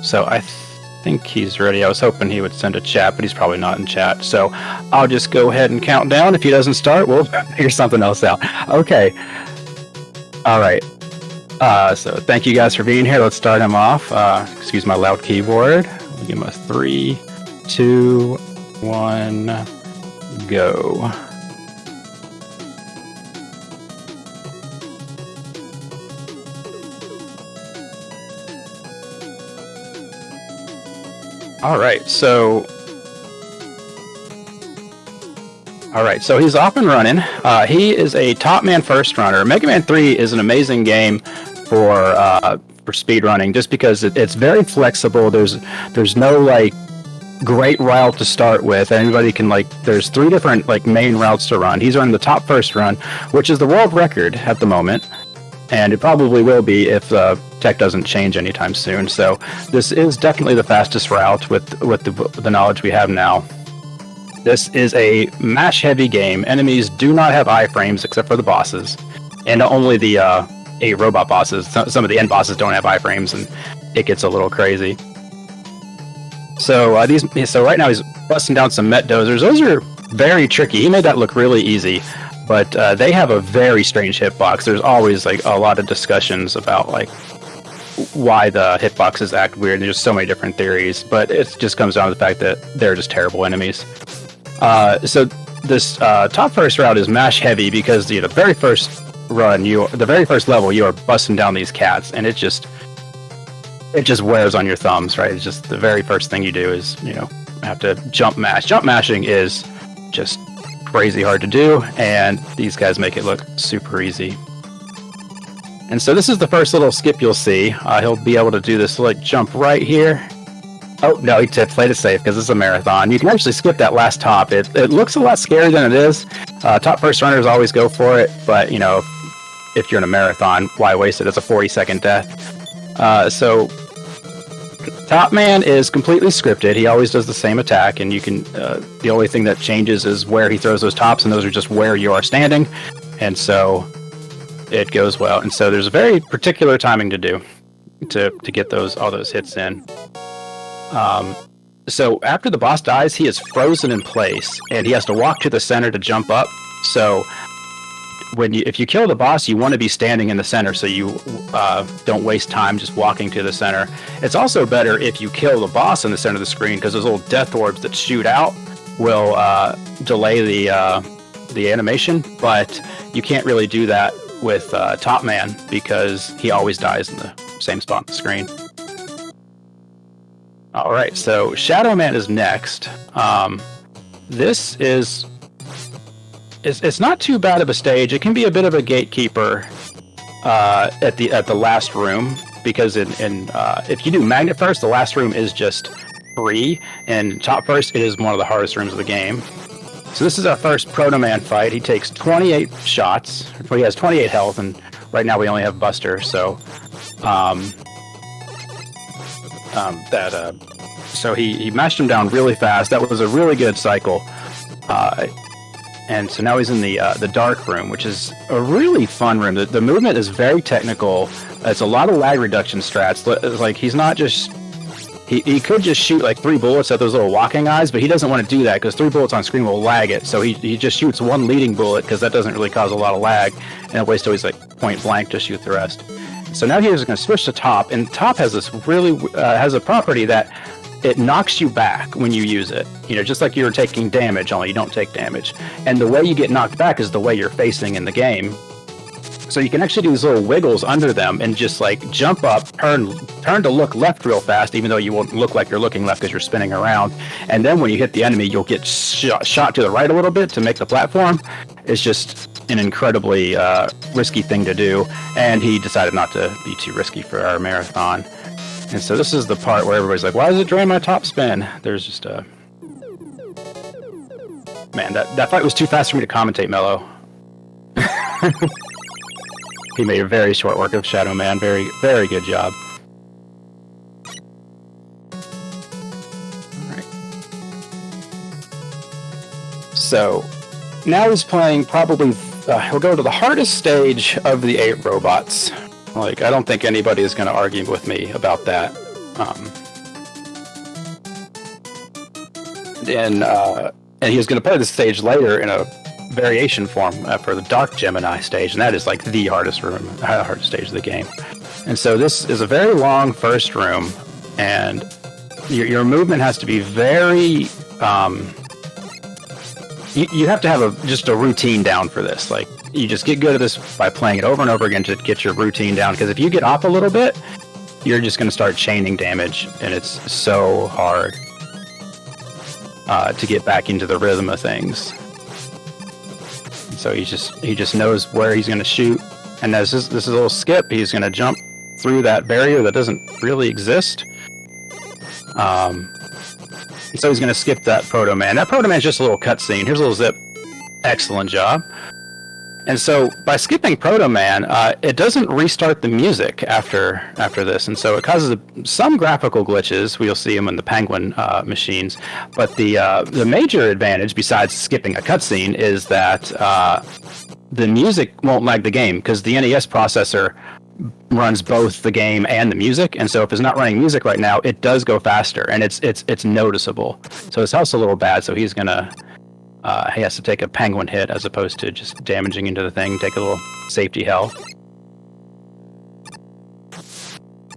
So I think he's ready. I was hoping he would send a chat, but he's probably not in chat. So I'll just go ahead and count down. If he doesn't start, we'll figure something else out. Okay. All right. So thank you guys for being here. Let's start him off. Excuse my loud keyboard. We'll give him a 3, 2, 1, go. All right, so he's off and running. He is a top man first runner. Mega Man 3 is an amazing game for speed running, just because it's very flexible. There's no like great route to start with. Anybody can there's 3 different main routes to run. He's running the top first run, which is the world record at the moment. And it probably will be if tech doesn't change anytime soon. So this is definitely the fastest route with the knowledge we have now. This is a mash-heavy game. Enemies do not have iframes except for the bosses, and only the 8 robot bosses. Some of the end bosses don't have iframes, and it gets a little crazy. So right now he's busting down some Met Dozers. Those are very tricky. He made that look really easy. But they have a very strange hitbox. There's always a lot of discussions about why the hitboxes act weird. There's so many different theories, but it just comes down to the fact that they're just terrible enemies. So this top first route is mash heavy because the very first run, the very first level, you are busting down these cats, and it just wears on your thumbs, right? It's just the very first thing you do is have to jump mash. Jump mashing is just crazy hard to do, and these guys make it look super easy. And so this is the first little skip you'll see. He'll be able to do this jump right here. Oh no, he played it safe because it's a marathon. You can actually skip that last top. It looks a lot scarier than it is. Top first runners always go for it, but if you're in a marathon, why waste it? It's a 40-second death. So Top Man is completely scripted. He always does the same attack, and you can. The only thing that changes is where he throws those tops, and those are just where you are standing, and so it goes well. And so there's a very particular timing to do to get all those hits in. So after the boss dies, he is frozen in place, and he has to walk to the center to jump up. So if you kill the boss, you want to be standing in the center so you don't waste time just walking to the center. It's also better if you kill the boss in the center of the screen, because those little death orbs that shoot out will delay the animation, but you can't really do that with Top Man because he always dies in the same spot on the screen. Alright, so Shadow Man is next. This is... It's not too bad of a stage. It can be a bit of a gatekeeper at the last room, because if you do Magnet first, the last room is just free, and top first, it is one of the hardest rooms of the game. So this is our first Proto Man fight. He takes 28 shots. Well, he has 28 health, and right now we only have Buster. So so he mashed him down really fast. That was a really good cycle. And so now he's in the dark room, which is a really fun room. The movement is very technical. It's a lot of lag reduction strats. He's not just... He could just shoot 3 bullets at those little walking eyes, but he doesn't want to do that because 3 bullets on screen will lag it. So he just shoots 1 leading bullet because that doesn't really cause a lot of lag. And it waits till he's point blank to shoot the rest. So now he's going to switch to top, and top has this really... has a property that it knocks you back when you use it. Just like you're taking damage, only you don't take damage. And the way you get knocked back is the way you're facing in the game. So you can actually do these little wiggles under them and just jump up, turn to look left real fast, even though you won't look like you're looking left because you're spinning around. And then when you hit the enemy, you'll get shot to the right a little bit to make the platform. It's just an incredibly risky thing to do. And he decided not to be too risky for our marathon. And so this is the part where everybody's like, why does it drain my top spin? There's just a... Man, that fight was too fast for me to commentate, Mellow. He made a very short work of Shadow Man. Very, very good job. Alright. So, now he's playing probably... he'll go to the hardest stage of the 8 robots. I don't think anybody is going to argue with me about that. and he was going to play the stage later in a variation form for the Dark Gemini stage, and that is like the hardest stage of the game. And so this is a very long first room, and your movement has to be very. You have to have just a routine down for this. Like, you just get good at this by playing it over and over again to get your routine down. Because if you get off a little bit, you're just going to start chaining damage, and it's so hard to get back into the rhythm of things. So he just knows where he's going to shoot, and as this is a little skip, he's going to jump through that barrier that doesn't really exist. So he's going to skip that Proto Man. That Proto Man is just a little cutscene. Here's a little zip. Excellent job. And so by skipping Proto Man, it doesn't restart the music after this, and so it causes some graphical glitches. We'll see them in the Penguin machines. But the major advantage, besides skipping a cutscene, is that the music won't lag the game, because the NES processor runs both the game and the music, and so if it's not running music right now, it does go faster, and it's noticeable. So his health's a little bad, so he's gonna he has to take a penguin hit as opposed to just damaging into the thing. Take a little safety health,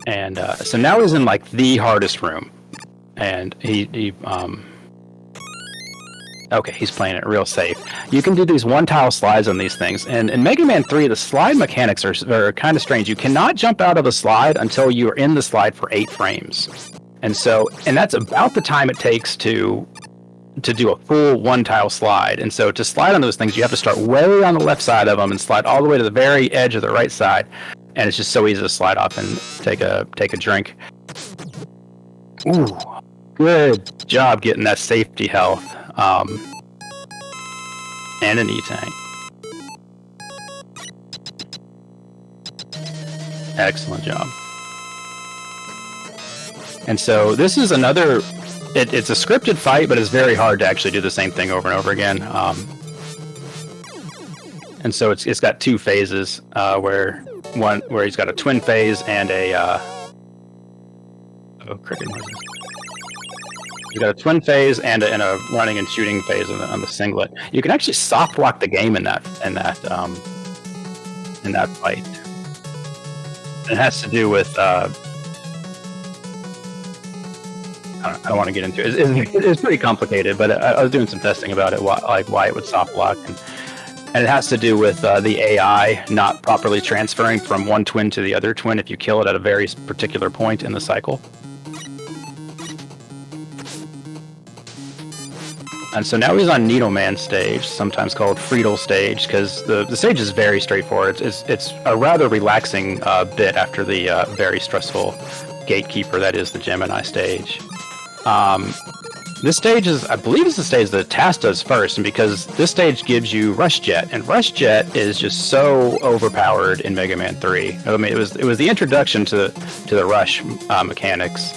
and so now he's in like the hardest room, and okay, he's playing it real safe. You can do these one-tile slides on these things, and in Mega Man 3, the slide mechanics are kind of strange. You cannot jump out of the slide until you're in the slide for 8 frames. And that's about the time it takes to do a full one-tile slide. And so to slide on those things, you have to start way on the left side of them and slide all the way to the very edge of the right side. And it's just so easy to slide off and take a drink. Ooh, good job getting that safety health. And an E-Tank. Excellent job. And so this is another... It's a scripted fight, but it's very hard to actually do the same thing over and over again. And so it's got 2 phases, where he's got a twin phase and a... cricket noises. You got a twin phase and a running and shooting phase on the singlet. You can actually soft lock the game in that fight. It has to do with I don't want to get into it. It's pretty complicated, but I was doing some testing about it, why it would soft lock, and it has to do with the AI not properly transferring from one twin to the other twin if you kill it at a very particular point in the cycle. And so now he's on Needleman stage, sometimes called Friedel stage, because the stage is very straightforward. It's a rather relaxing bit after the very stressful gatekeeper that is the Gemini stage. This stage I believe is the stage that TAS does first, and because this stage gives you Rush Jet, and Rush Jet is just so overpowered in Mega Man 3. I mean, it was the introduction to the Rush mechanics.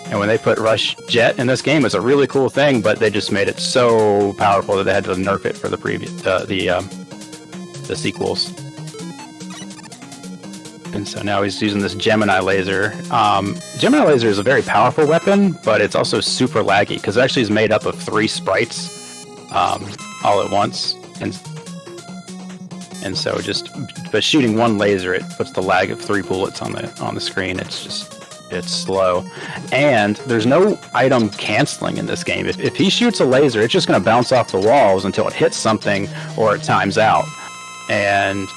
And when they put Rush Jet in this game, it was a really cool thing, but they just made it so powerful that they had to nerf it for the sequels. And so now he's using this Gemini laser. Gemini laser is a very powerful weapon, but it's also super laggy, because it actually is made up of 3 sprites all at once. And so but shooting one laser, it puts the lag of 3 bullets on the screen. It's slow, and there's no item canceling in this game. If he shoots a laser, it's just going to bounce off the walls until it hits something or it times out. And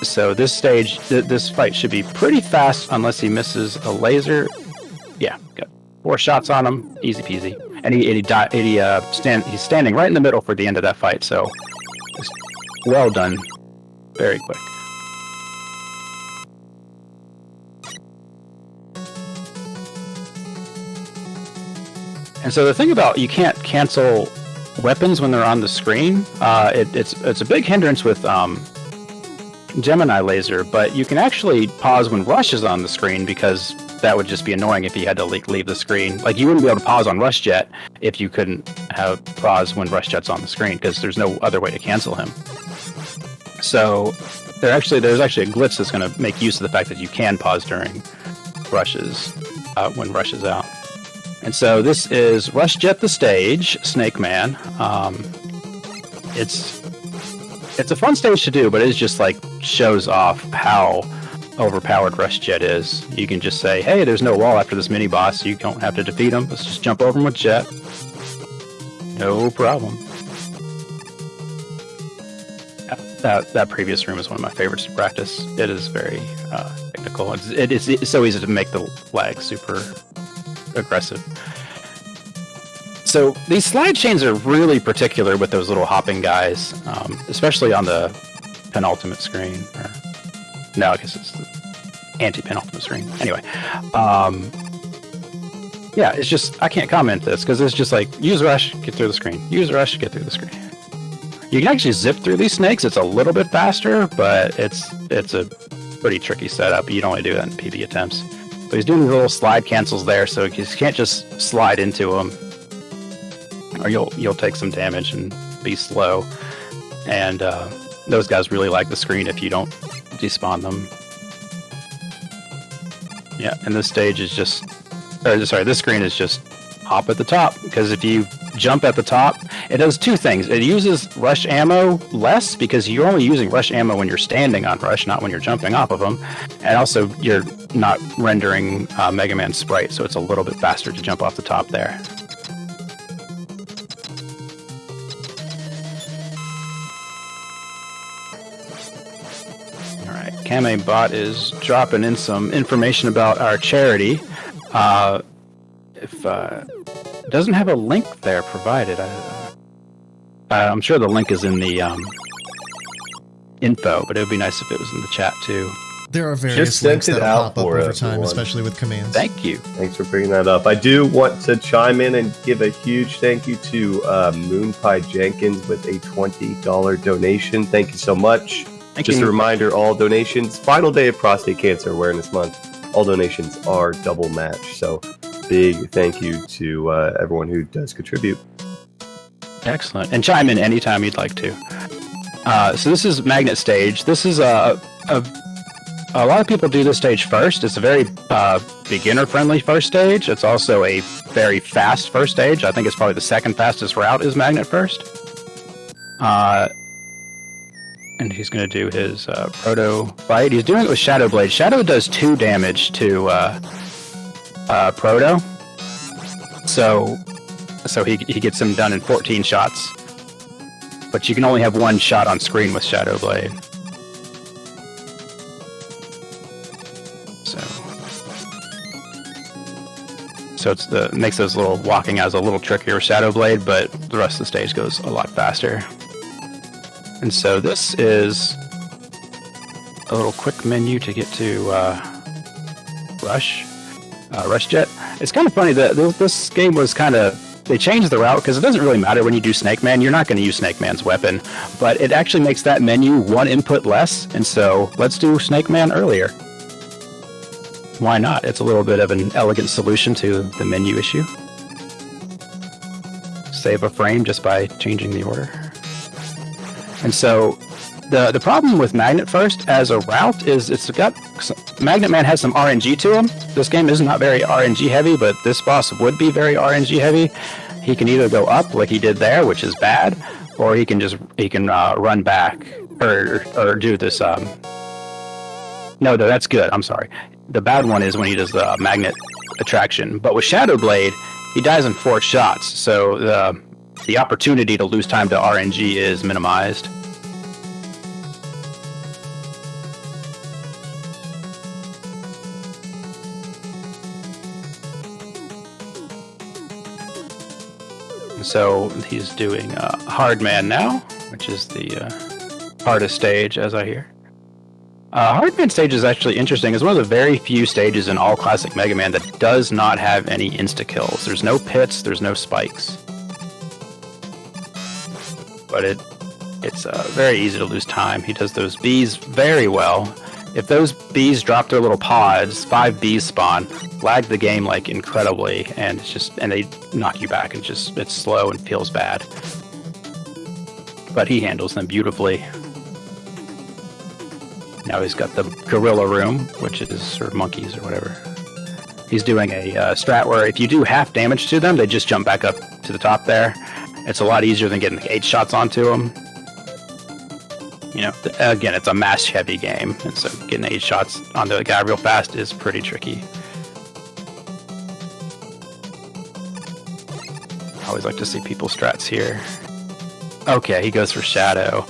so this stage, this fight should be pretty fast unless he misses a laser. Yeah, got 4 shots on him, easy peasy. And he's standing right in the middle for the end of that fight. So well done, very quick. And so the thing about you can't cancel weapons when they're on the screen, it's a big hindrance with Gemini laser, but you can actually pause when Rush is on the screen, because that would just be annoying if you had to leave the screen. Like, you wouldn't be able to pause on Rush Jet if you couldn't have pause when Rush Jet's on the screen, because there's no other way to cancel him. So there's actually a glitch that's going to make use of the fact that you can pause during rushes when Rush is out. And so this is Rush Jet the stage, Snake Man. It's a fun stage to do, but it just like shows off how overpowered Rush Jet is. You can just say, hey, there's no wall after this mini boss. You don't have to defeat him. Let's just jump over him with Jet. No problem. That previous room is one of my favorites to practice. It is very technical. It's so easy to make the lag super aggressive. So these slide chains are really particular with those little hopping guys, especially on the penultimate screen. No, I guess it's the anti-penultimate screen. Anyway, yeah, it's just, I can't comment this because it's just like, use rush, get through the screen. Use rush, get through the screen. You can actually zip through these snakes. It's a little bit faster, but it's a pretty tricky setup. You'd only do that in PB attempts. But he's doing these little slide cancels there, so you can't just slide into them, or you'll take some damage and be slow. And those guys really like the screen if you don't despawn them. Yeah, and this stage is just, this screen is just hop at the top, because if you jump at the top, it does two things. It uses rush ammo less, because you're only using rush ammo when you're standing on rush, not when you're jumping off of them. And also, you're not rendering Mega Man sprite, so it's a little bit faster to jump off the top there. Alright, Kame Bot is dropping in some information about our charity. If it doesn't have a link there provided, I'm sure the link is in the info, but it would be nice if it was in the chat too. There are various links that pop up over time, especially with commands. Thank you. Thanks for bringing that up. I do want to chime in and give a huge thank you to Moonpie Jenkins with a $20 donation. Thank you so much. Just a reminder, all donations, final day of Prostate Cancer Awareness Month, all donations are double match. So big thank you to everyone who does contribute. Excellent. And chime in anytime you'd like to. So this is Magnet Stage. This is a lot of people do this stage first. It's a very beginner-friendly first stage. It's also a very fast first stage. I think it's probably the second fastest route is Magnet First. And he's going to do his Proto fight. He's doing it with Shadow Blade. Shadow does 2 damage to Proto. So he gets him done in 14 shots. But you can only have 1 shot on screen with Shadow Blade. So it's makes those little walking as a little trickier with Shadow Blade, but the rest of the stage goes a lot faster. And so this is a little quick menu to get to Rush Jet. It's kind of funny that this game was they changed the route because it doesn't really matter when you do Snake Man. You're not going to use Snake Man's weapon, but it actually makes that menu 1 input less. And so let's do Snake Man earlier. Why not? It's a little bit of an elegant solution to the menu issue. Save a frame just by changing the order. And so the problem with Magnet First as a route is Magnet Man has some RNG to him. This game is not very RNG heavy, but this boss would be very RNG heavy. He can either go up like he did there, which is bad, or he can run back or do this. No, that's good. I'm sorry. The bad one is when he does the magnet attraction. But with Shadow Blade, he dies in 4 shots, so the opportunity to lose time to RNG is minimized. So he's doing Hard Man now, which is the hardest stage, as I hear. Hard Man stage is actually interesting. It's one of the very few stages in all classic Mega Man that does not have any insta-kills. There's no pits, there's no spikes. But it's very easy to lose time. He does those bees very well. If those bees drop their little pods, 5 bees spawn, lag the game like incredibly, and they knock you back, and it's slow and feels bad. But he handles them beautifully. Now he's got the gorilla room, which is, or monkeys or whatever. He's doing a strat where if you do half damage to them, they just jump back up to the top there. It's a lot easier than getting 8 shots onto them. You know, again, it's a mash-heavy game, and so getting 8 shots onto a guy real fast is pretty tricky. I always like to see people's strats here. Okay, he goes for Shadow.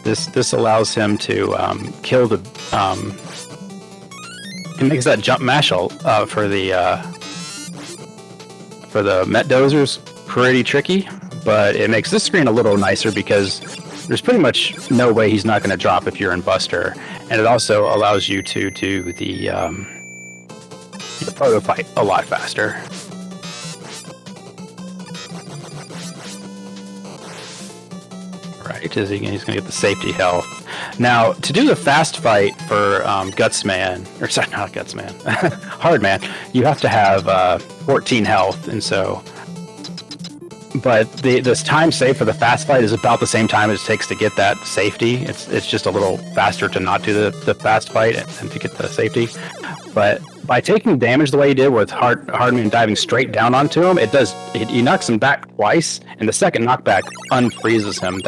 This allows him to kill the... He makes that jump mash for the Met Dozers pretty tricky, but it makes this screen a little nicer because there's pretty much no way he's not going to drop if you're in Buster, and it also allows you to do the photo fight a lot faster. Right, he's going to get the safety health. Now, to do the fast fight for Gutsman, or sorry, not Gutsman, Hardman, you have to have 14 health, and so... But this time save for the fast fight is about the same time as it takes to get that safety. It's just a little faster to not do the fast fight and to get the safety. But by taking damage the way he did with Hardman diving straight down onto him, he knocks him back twice, and the second knockback unfreezes him.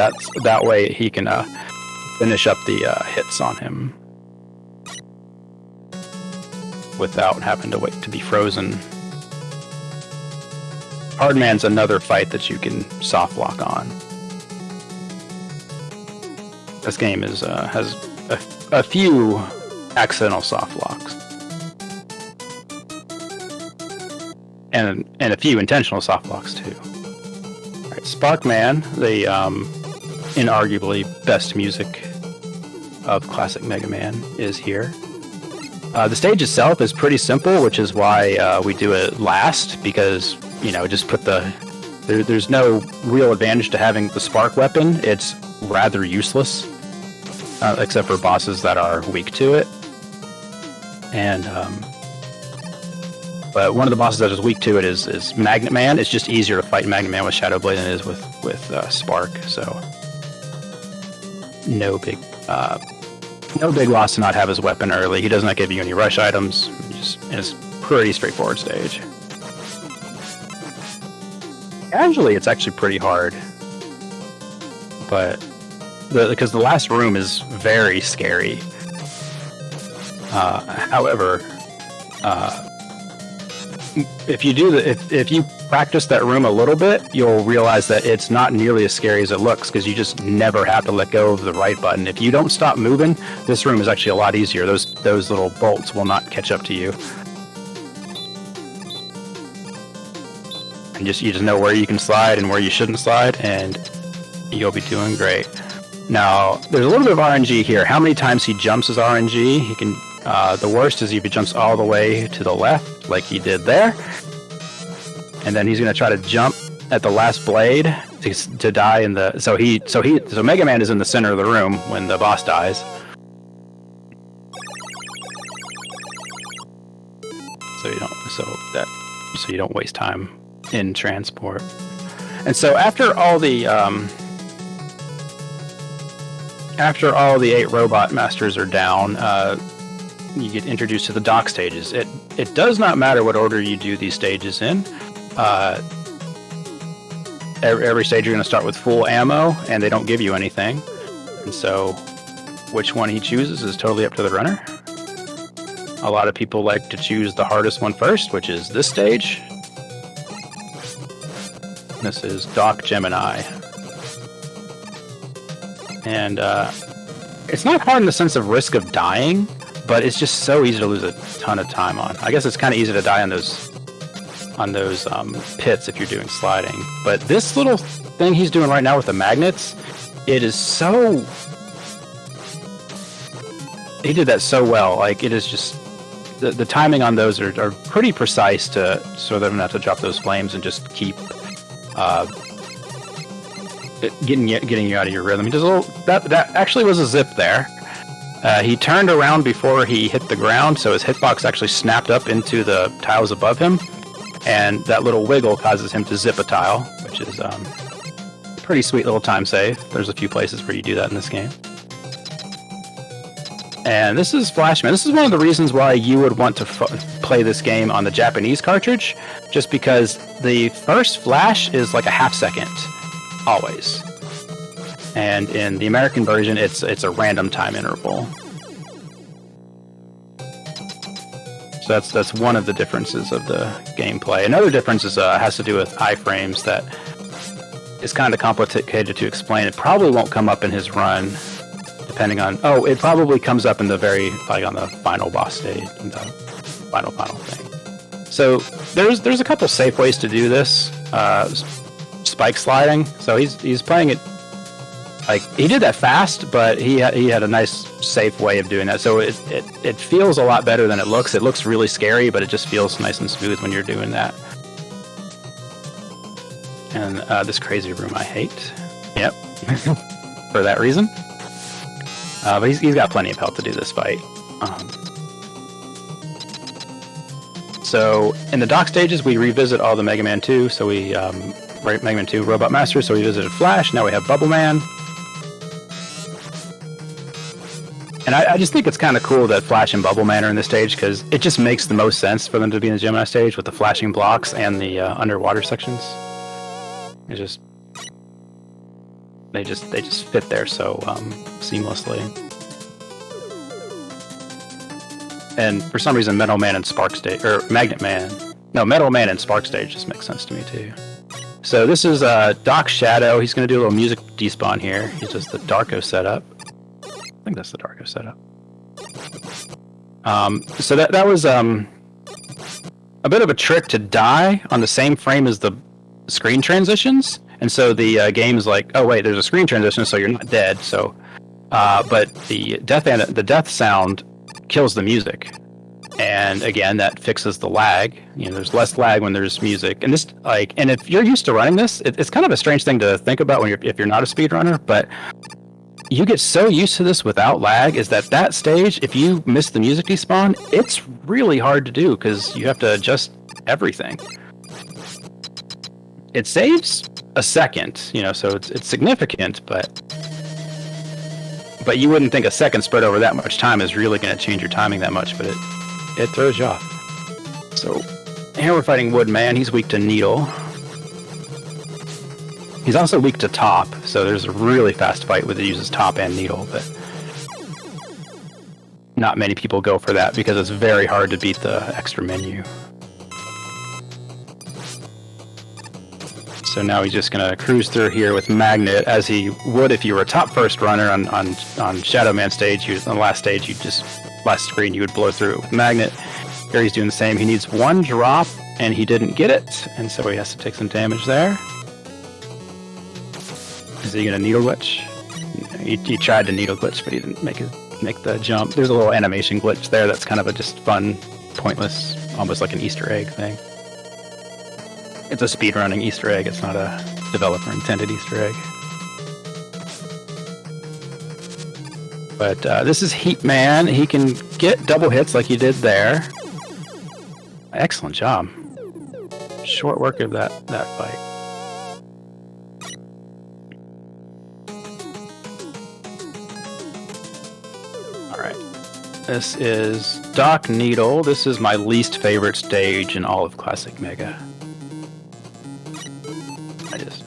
That way he can finish up the hits on him without having to wait to be frozen. Hardman's another fight that you can soft lock on. This game has a few accidental soft locks. And a few intentional soft locks too. All right, Sparkman, the inarguably best music of classic Mega Man, is here. The stage itself is pretty simple, which is why we do it last, because just put there's no real advantage to having the spark weapon. It's rather useless, except for bosses that are weak to it. And but one of the bosses that is weak to it is Magnet Man. It's just easier to fight Magnet Man with Shadow Blade than it is with Spark. So no big loss to not have his weapon early. He does not give you any rush items. It's a pretty straightforward stage. Casually, it's actually pretty hard, but because the last room is very scary. However, if you practice that room a little bit, you'll realize that it's not nearly as scary as it looks, because you just never have to let go of the right button. If you don't stop moving, this room is actually a lot easier. Those little bolts will not catch up to you. And you just know where you can slide and where you shouldn't slide, and you'll be doing great. Now, there's a little bit of RNG here. How many times he jumps is RNG. He can. The worst is if he jumps all the way to the left, like he did there, and then he's going to try to jump at the last blade to die in the. So Mega Man is in the center of the room when the boss dies. So you don't waste time in transport. And so after all the 8 robot masters are down, you get introduced to the dock stages. It does not matter what order you do these stages in. Every stage you're going to start with full ammo, and they don't give you anything. And so which one he chooses is totally up to the runner. A lot of people like to choose the hardest one first, which is this stage. This is Doc Gemini. And it's not hard in the sense of risk of dying, but it's just so easy to lose a ton of time on. I guess it's kind of easy to die on those pits if you're doing sliding. But this little thing he's doing right now with the magnets, it is so... He did that so well. Like, it is just... The timing on those are pretty precise so they don't have to drop those flames and just keep... getting you out of your rhythm. He does a little, that actually was a zip there. He turned around before he hit the ground, so his hitbox actually snapped up into the tiles above him, and that little wiggle causes him to zip a tile, which is a pretty sweet little time save. There's a few places where you do that in this game. And this is Flashman. This is one of the reasons why you would want to play this game on the Japanese cartridge, just because the first flash is like a half second, always. And in the American version, it's a random time interval. So that's one of the differences of the gameplay. Another difference is has to do with iframes that is kind of complicated to explain. It probably won't come up in his run. Depending on, it probably comes up in the on the final boss stage, in the final thing. So there's a couple safe ways to do this. Spike sliding. So he's playing it like he did that fast, but he had a nice safe way of doing that. So it feels a lot better than it looks. It looks really scary, but it just feels nice and smooth when you're doing that. And this crazy room I hate. Yep, for that reason. But he's got plenty of health to do this fight. So in the dock stages, we revisit all the Mega Man 2. So we Mega Man 2 Robot Master. So we visited Flash. Now we have Bubble Man. And I just think it's kind of cool that Flash and Bubble Man are in this stage because it just makes the most sense for them to be in the Gemini stage with the flashing blocks and the underwater sections. They just fit there so seamlessly. And for some reason, Metal Man and Spark Stage, or Magnet Man, no, Metal Man and Spark Stage just makes sense to me too. So this is Doc Shadow. He's going to do a little music despawn here. He's just the Darko setup. I think that's the Darko setup. So that was a bit of a trick to die on the same frame as the screen transitions. And so the game's like, oh wait, there's a screen transition, so you're not dead. So, but the death sound kills the music, and again that fixes the lag. There's less lag when there's music, and and if you're used to running this, it's kind of a strange thing to think about if you're not a speedrunner, but you get so used to this without lag. Is that stage, if you miss the music despawn, it's really hard to do because you have to adjust everything. It saves a second, so it's significant, but you wouldn't think a second spread over that much time is really going to change your timing that much, but it throws you off. So here we're fighting Woodman. He's weak to Needle. He's also weak to Top, so there's a really fast fight where it uses Top and Needle, but not many people go for that because it's very hard to beat the extra menu. So now he's just going to cruise through here with Magnet, as he would if you were a top first runner on Shadow Man stage. On the last stage, last screen, you would blow through it with Magnet. Here he's doing the same. He needs one drop, and he didn't get it, and so he has to take some damage there. Is he going to needle glitch? He tried to needle glitch, but he didn't make the jump. There's a little animation glitch there that's kind of a just fun, pointless, almost like an Easter egg thing. It's a speedrunning Easter egg. It's not a developer-intended Easter egg. But this is Heat Man. He can get double hits like he did there. Excellent job. Short work of that fight. All right. This is Doc Needle. This is my least favorite stage in all of Classic Mega.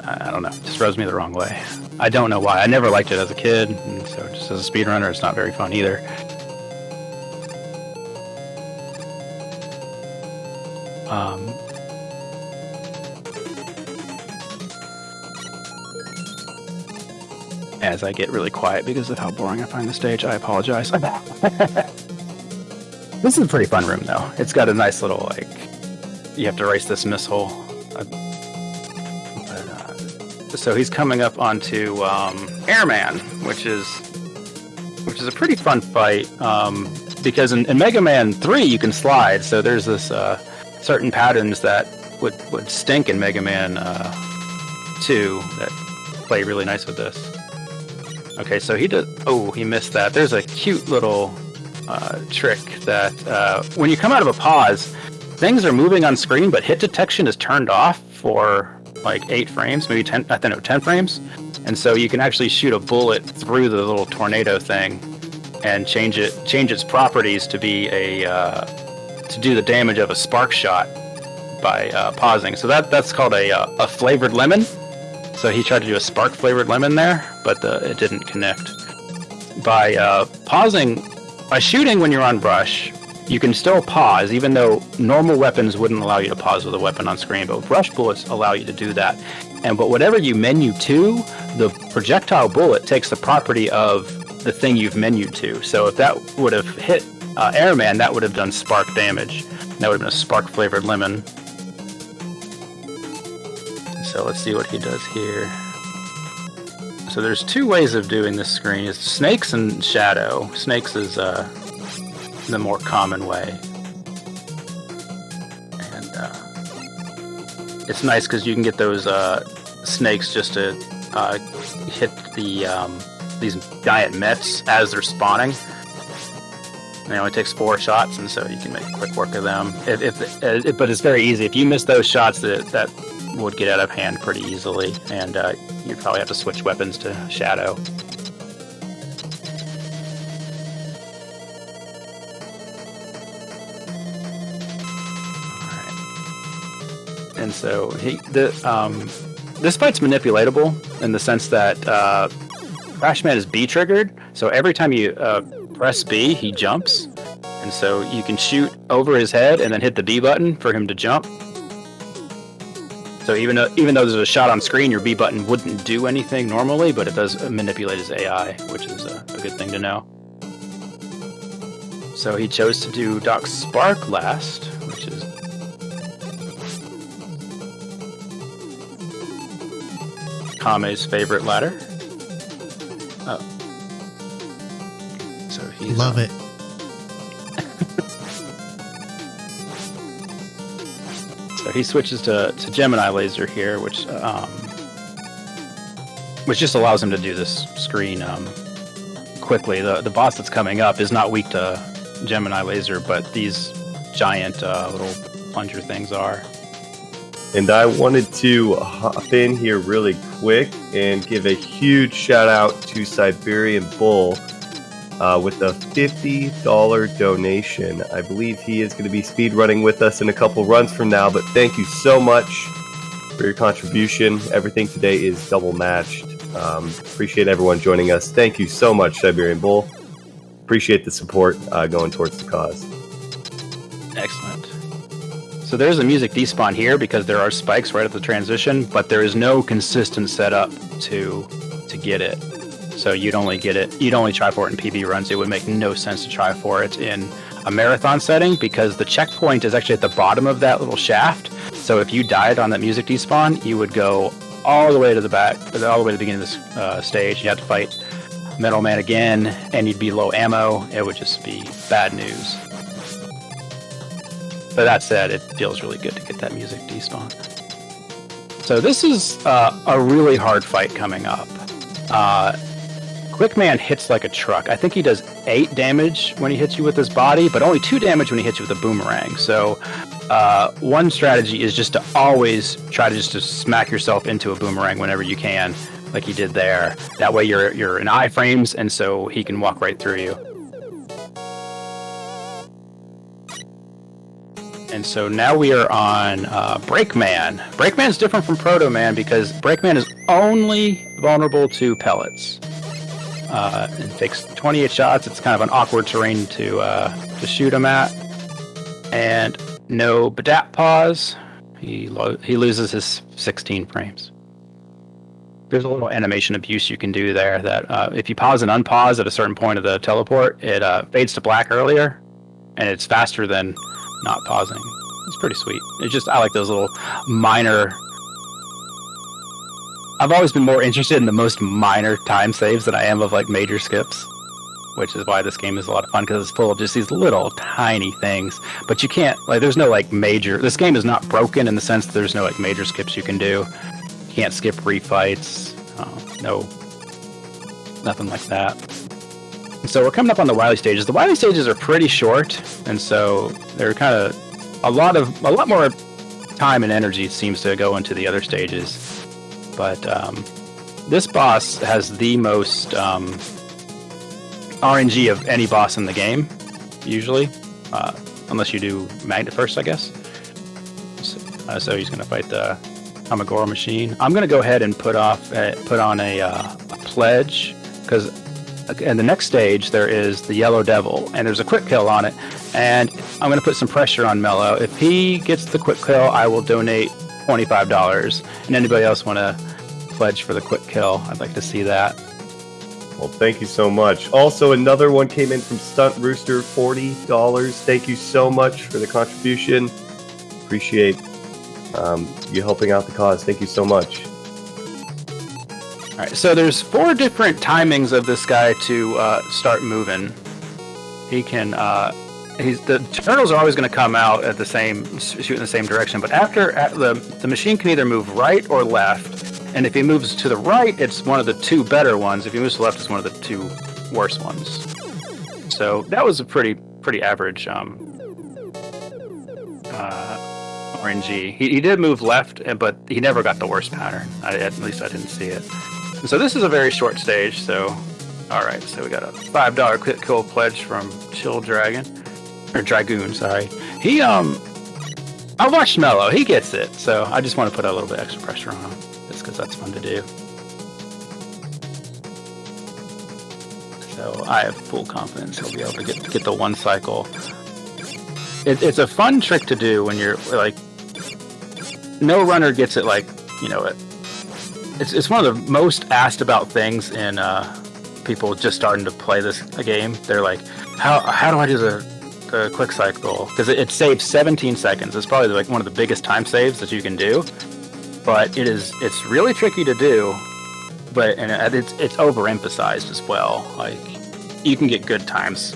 I don't know. It just rubs me the wrong way. I don't know why. I never liked it as a kid, and so just as a speedrunner, it's not very fun either. As I get really quiet because of how boring I find the stage, I apologize. This is a pretty fun room, though. It's got a nice little, you have to race this missile. So he's coming up onto Airman, which is a pretty fun fight, because in Mega Man 3 you can slide, so there's this certain patterns that would stink in Mega Man 2 that play really nice with this. Okay, so he missed that. There's a cute little trick that when you come out of a pause, things are moving on screen, but hit detection is turned off for like 8 frames, maybe 10, 10 frames. And so you can actually shoot a bullet through the little tornado thing and change its properties to be to do the damage of a spark shot by pausing. So that's called a flavored lemon. So he tried to do a spark flavored lemon there, but it didn't connect. By shooting when you're on brush, you can still pause, even though normal weapons wouldn't allow you to pause with a weapon on screen, but brush bullets allow you to do that. But whatever you menu to, the projectile bullet takes the property of the thing you've menued to. So if that would have hit Airman, that would have done spark damage. That would have been a spark flavored lemon. So let's see what he does here. So there's two ways of doing this screen. It's snakes and shadow. Snakes is the more common way. And it's nice because you can get those snakes just to hit these giant mets as they're spawning. And it only takes 4 shots, and so you can make quick work of them. But it's very easy. If you miss those shots, that would get out of hand pretty easily, and you'd probably have to switch weapons to shadow. Alright. And so this fight's manipulatable in the sense that Crashman is B triggered, so every time you press B, he jumps, and so you can shoot over his head and then hit the B button for him to jump. So even though there's a shot on screen, your B button wouldn't do anything normally, but it does manipulate his AI, which is a good thing to know. So he chose to do Doc Spark last, which is Kame's favorite ladder. Oh. So he's love it. So he switches to Gemini Laser here, which just allows him to do this screen quickly. The boss that's coming up is not weak to Gemini Laser, but these giant little plunger things are. And I wanted to hop in here really quick and give a huge shout out to Siberian Bull with a $50 donation. I believe he is going to be speedrunning with us in a couple runs from now, but thank you so much for your contribution. Everything today is double matched. Appreciate everyone joining us. Thank you so much, Siberian Bull. Appreciate the support going towards the cause. Excellent. So there's a music despawn here because there are spikes right at the transition, but there is no consistent setup to get it. So you'd only try for it in PB runs. It would make no sense to try for it in a marathon setting because the checkpoint is actually at the bottom of that little shaft. So if you died on that music despawn, you would go all the way to the back, all the way to the beginning of this stage. You have to fight Metal Man again, and you'd be low ammo. It would just be bad news. But that said, it feels really good to get that music despawn. So this is a really hard fight coming up. Quickman hits like a truck. I think he does 8 damage when he hits you with his body, but only 2 damage when he hits you with a boomerang. So one strategy is just to always try to smack yourself into a boomerang whenever you can, like he did there. That way you're in iframes, and so he can walk right through you. And so now we are on Breakman. Breakman's different from Proto Man because Breakman is only vulnerable to pellets. It takes 28 shots. It's kind of an awkward terrain to shoot him at. And no Badat pause. He loses his 16 frames. There's a little animation abuse you can do there that if you pause and unpause at a certain point of the teleport, it fades to black earlier, and it's faster than not pausing. It's pretty sweet. I like those little minor... I've always been more interested in the most minor time saves than I am of like major skips, which is why this game is a lot of fun because it's full of just these little tiny things. But you can't, there's no major... This game is not broken in the sense that there's no major skips you can do. You can't skip refights. No, nothing like that. So we're coming up on the Wily stages. The Wily stages are pretty short, and so they're kind of a lot more time and energy seems to go into the other stages. But this boss has the most RNG of any boss in the game, usually, unless you do Magnet first, I guess. So he's going to fight the Hamagoro machine. I'm going to go ahead and put on a pledge, because in the next stage there is the Yellow Devil, and there's a quick kill on it, and I'm going to put some pressure on Mellow. If he gets the quick kill, I will donate $25. And anybody else want to pledge for the quick kill? I'd like to see that. Well, thank you so much. Also, another one came in from Stunt Rooster, $40. Thank you so much for the contribution. Appreciate you helping out the cause. Thank you so much. All right, so there's 4 different timings of this guy to start moving. He can, the turtles are always going to come out at shoot in the same direction, but after the machine can either move right or left, and if he moves to the right, it's one of the 2 better ones. If he moves to the left, it's one of the 2 worse ones. So that was a pretty average RNG. He did move left, but he never got the worst pattern. At least I didn't see it. And so this is a very short stage. So, all right. So we got a $5 quick kill pledge from Chill Dragon, or Dragoon. Sorry. I watched Mellow. He gets it. So I just want to put a little bit extra pressure on him, just because that's fun to do. So I have full confidence he'll be able to get the 1 cycle. It's a fun trick to do when you're like, no runner gets it like, it's one of the most asked about things in people just starting to play this game. They're like, how do I do the quick cycle? Because it saves 17 seconds. It's probably like one of the biggest time saves that you can do. But it's really tricky to do. But it's overemphasized as well. Like, you can get good times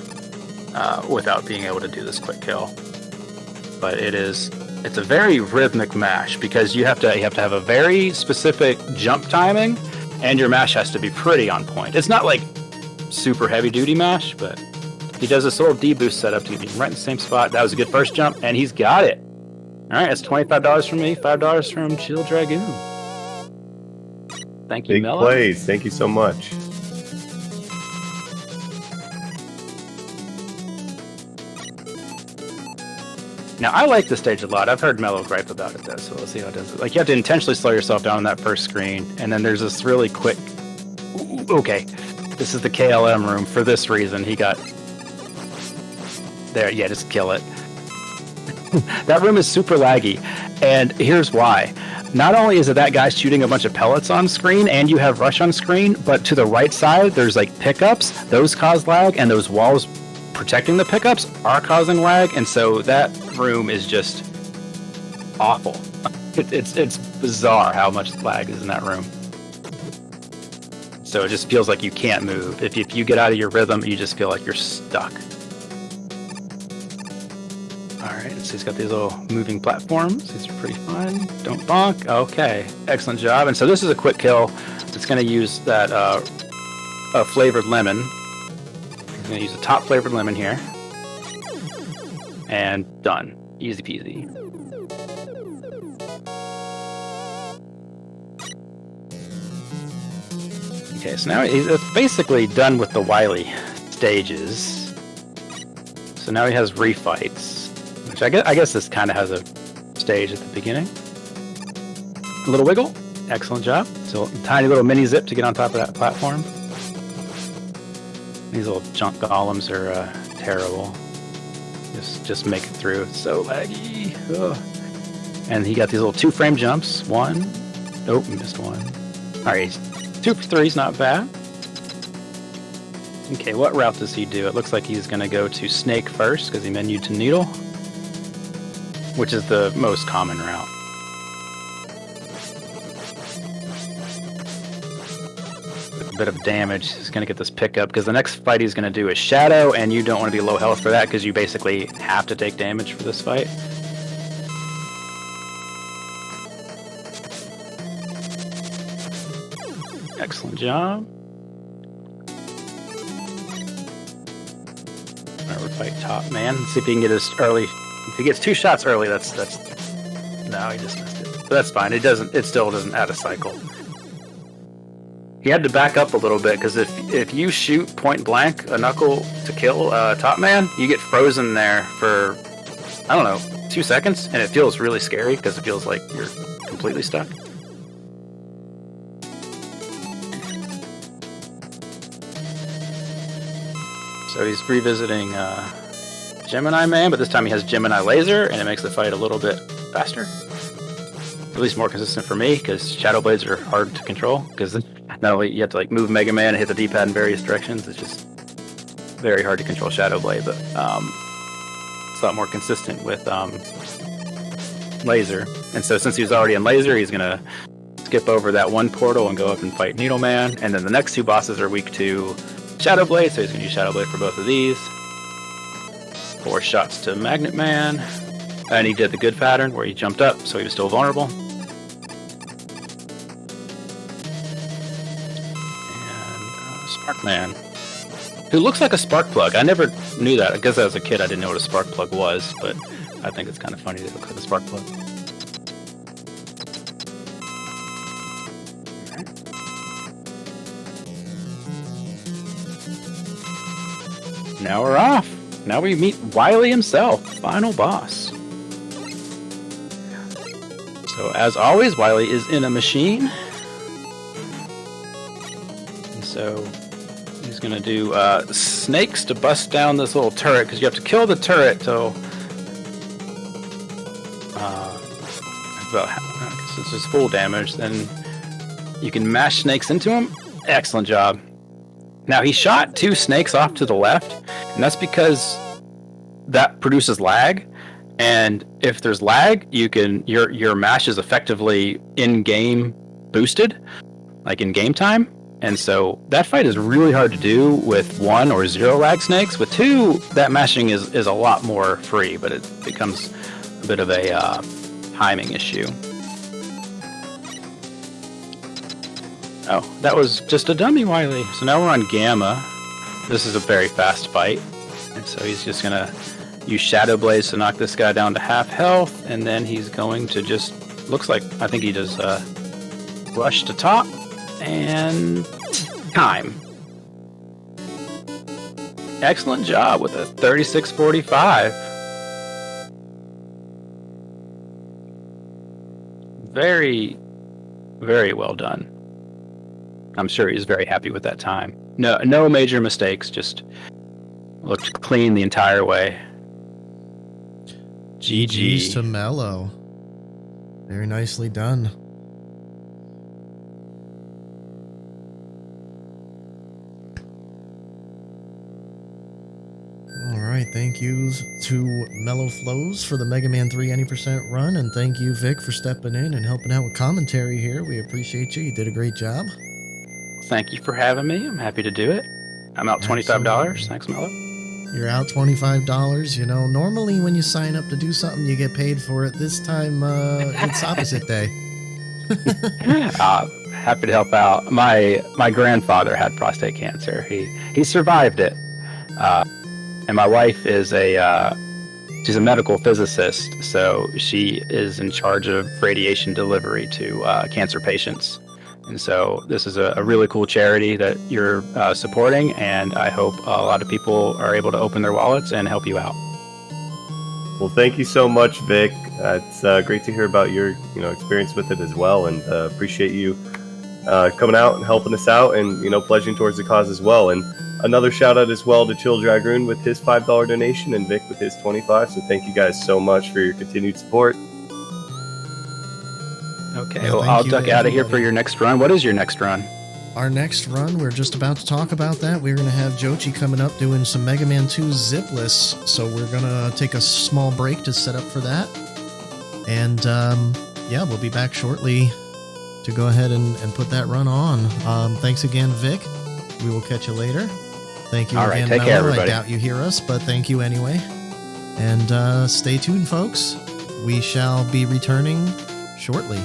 without being able to do this quick kill. But it's a very rhythmic mash, because you have to have a very specific jump timing, and your mash has to be pretty on point. It's not like super heavy duty mash, but he does this little D-boost setup to get me right in the same spot. That was a good first jump, and he's got it. All right, that's $25 from me, $5 from Chill Dragoon. Thank you, Big Mellow. plays. Thank you so much. Now, I like this stage a lot. I've heard Mellow gripe about it, though, so let's see how it does. Like, you have to intentionally slow yourself down on that first screen, and then there's this really quick... Okay, this is the KLM room for this reason. He got... There, yeah, just kill it. That room is super laggy, and here's why. Not only is it that guy shooting a bunch of pellets on screen, and you have Rush on screen, but to the right side, there's, like, pickups. Those cause lag, and those walls protecting the pickups are causing lag, and so that room is just awful. It's bizarre how much lag is in that room. So it just feels like you can't move. If you get out of your rhythm, you just feel like you're stuck. Alright, so he's got these little moving platforms. These are pretty fun. Don't bonk. Okay, excellent job. And so this is a quick kill. It's going to use that flavored lemon. I'm going to use a top flavored lemon here. And done. Easy peasy. Okay, so now he's basically done with the Wily stages. So now he has refights, which I guess this kind of has a stage at the beginning. A little wiggle. Excellent job. So tiny little mini zip to get on top of that platform. These little junk golems are terrible. Just make it through. It's so laggy. Ugh. And he got these little 2-frame jumps. 1. Nope, missed 1. Alright, 2 for 3 is not bad. Okay, what route does he do? It looks like he's going to go to Snake first, because he menued to Needle, which is the most common route. A bit of damage. He's going to get this pickup, because the next fight he's going to do is Shadow, and you don't want to be low health for that, because you basically have to take damage for this fight. Excellent job. Alright, we'll fight Top Man. See if he can get his early. If he gets 2 shots early, that's. No, he just missed it. But that's fine. It still doesn't add a cycle. he had to back up a little bit because if you shoot point blank a knuckle to kill Top Man, you get frozen there for, I don't know, 2 seconds, and it feels really scary because it feels like you're completely stuck. So he's revisiting Gemini Man, but this time he has Gemini Laser, and it makes the fight a little bit faster. At least more consistent for me, because Shadow Blades are hard to control, because not only you have to like move Mega Man and hit the D-pad in various directions, it's just very hard to control Shadow Blade, but it's a lot more consistent with Laser. And so since he was already in Laser, he's going to skip over that one portal and go up and fight Needle Man, and then the next two bosses are weak to Shadow Blade, so he's going to use Shadow Blade for both of these. 4 shots to Magnet Man, and he did the good pattern where he jumped up, so he was still vulnerable. Spark Man, who looks like a spark plug. I never knew that. I guess as a kid I didn't know what a spark plug was, but I think it's kind of funny that it looks like a spark plug. Now we're off. Now we meet Wily himself, final boss. So as always, Wily is in a machine. And so he's going to do snakes to bust down this little turret, because you have to kill the turret till since it's full damage, then you can mash snakes into him. Excellent job. Now he shot 2 snakes off to the left, and that's because that produces lag. And if there's lag, you can your mash is effectively in-game boosted, like in game time. And so that fight is really hard to do with 1 or 0 lag snakes. With 2, that mashing is a lot more free, but it becomes a bit of a timing issue. Oh, that was just a dummy, Wily. So now we're on Gamma. This is a very fast fight. And so he's just going to use Shadow Blades to knock this guy down to half health. And then he's going to just, looks like, I think he does rush to top. And time. Excellent job with a 36:45. Very, very well done. I'm sure he's very happy with that time. No major mistakes, just looked clean the entire way. GG's to Mellow. Very nicely done. Alright, thank yous to Mellowflowz for the Mega Man 3 any% run, and thank you, Vic, for stepping in and helping out with commentary here. We appreciate you. You did a great job. Thank you for having me. I'm happy to do it. I'm out $25. Thanks, Mellow. You're out $25. You know, normally when you sign up to do something, you get paid for it. This time, it's opposite day. Happy to help out. My grandfather had prostate cancer. He survived it. And my wife is she's a medical physicist, so she is in charge of radiation delivery to cancer patients. And so this is a really cool charity that you're supporting, and I hope a lot of people are able to open their wallets and help you out. Well, thank you so much, Vic. It's great to hear about your experience with it as well, and appreciate you coming out and helping us out, and pledging towards the cause as well. And another shout out as well to Chill Dragoon with his $5 donation, and Vic with his $25. So thank you guys so much for your continued support. Okay, well, I'll duck out of here for your next run. What is your next run? Our next run, we're just about to talk about that. We're going to have Jochi coming up doing some Mega Man 2 Zipless. So we're going to take a small break to set up for that. And yeah, we'll be back shortly to go ahead and put that run on. Thanks again, Vic. We will catch you later. Thank you again, take care, everybody. I doubt you hear us, but thank you anyway. And stay tuned, folks. We shall be returning shortly.